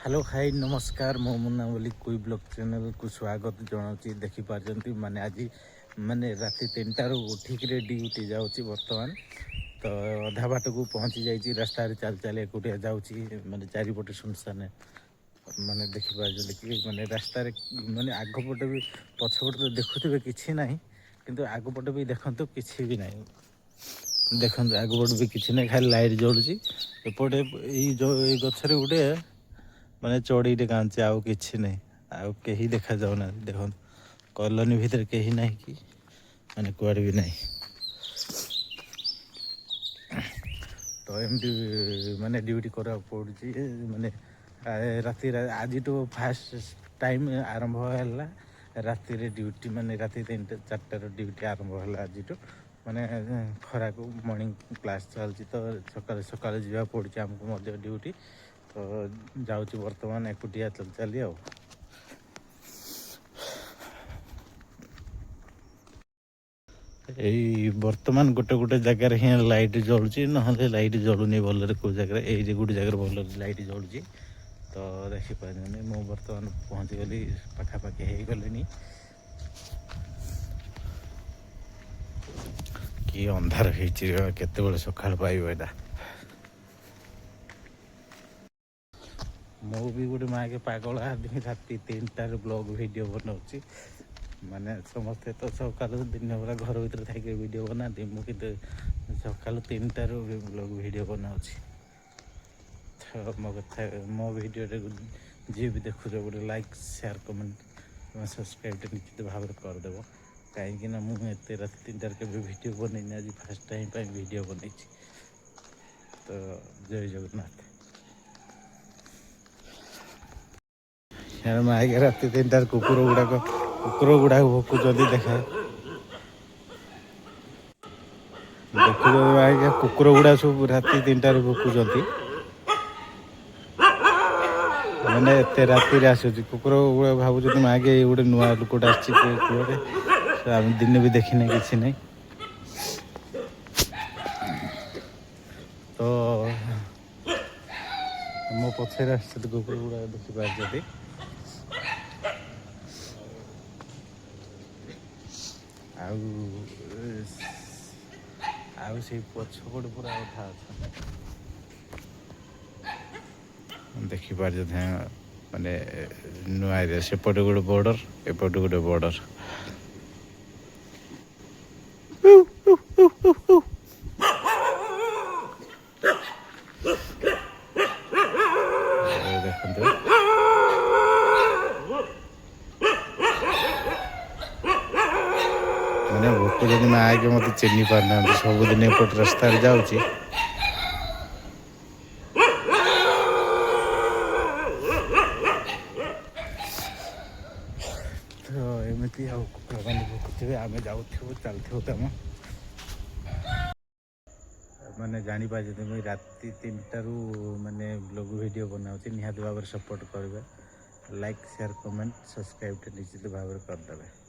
Hello hi नमस्कार मो मुन्ना बोली कोई ब्लॉग चैनल को स्वागत जनाऊँगी देखिपार माने आज माने राति 3टारू उठिक ड्यूटी जाऊँगी बर्तमान तो अधा बाट को पहुँची जाइए रास्ता चल चल एकुटिया जाऊँगी माने चारिपटे सुनसान माने देखिपार कि माने रास्तार माने आगपटे भी पछपटे तो देखुवे कि ना किंतु आगपटे भी देखते कि भी ना देखते आगपटे भी किसी ना खाली लाइट जलुची एपटे ये गचर गोटे माने चढ़ीटे कांचे आउ कि नहीं आउ कहीं देखा जाऊना देख कॉलोनी भितर कहीं ना कि माने कुआड़े भी नहीं तो एमती माने ड्यूटी करा पड़ी माने राति आज तो फास्ट टाइम आरंभ है राति ड्यूटी माने राति 3टा 4टार ड्यूटी आरंभ है आज तो माने खरा को मॉर्निंग क्लास चलती तो सकाल सकाल जावा पड़ी आमको ड्यूटी तो जाऊँगी बर्तमान एकुटिया चल चली आ बर्तमान गोटे गोटे जगार ही लाइट जलुची ना लाइट जलुनी भलरे कौ जगह ये गोटे जगह भल लाइट जलुची तो देखिपार मु बर्तमान पहुँची गली पाखापाखि हो गली कि अंधार होते सकाल पाइब एटा मु भी गोटे माँ के पागल आदमी राति 3टार ब्लॉग वीडियो बनाऊँगी माने समस्ते तो सकाल दिन पूरा घर भर थी वीडियो बनाती मुझे सकाल 3टार ब्लॉग वीडियो बनाऊँगी तो मो कथा मो वीडियो जी भी देखु गोटे लाइक शेयर कमेंट सब्सक्राइब निश्चित भाव में करदेव कहीं मुझे राति 3टार के वीडियो बनईनी आज फास्ट टाइम वीडियो बनई तो जय जगन्नाथ माइक राति 3टार कुकुर गुड़ाक भुकुच देखा देखु आज्ञा कुकुर गुड़ा सब राति 3टार भुकुच मैंने एत राति आसूँ कुकुर गुड़ा भावुँ आगे ये गोटे नुआ लुकटा आम दिन भी देखने कि नहीं तो मो पछे कुकुर गुड़ा देखिपार आउ से पछपट पूरा उठा देखिपार माने नुआ एरिया सेपटे गोटे बॉर्डर एपटे गोटे बॉर्डर देखते मैंने भोकुज आगे मत चिन्ह पारना सबुदिन एपट रास्तार जाऊँगी तो एमती कुकुर मैंने भुकुवे आम जाऊ चलू तुम मैंने जापार मुझे राति 3टारू माने ब्लॉग वीडियो बनाऊँगी निहाती भाव सपोर्ट करेंगे लाइक शेयर कमेंट सब्सक्राइब निश्चित भाव करदे।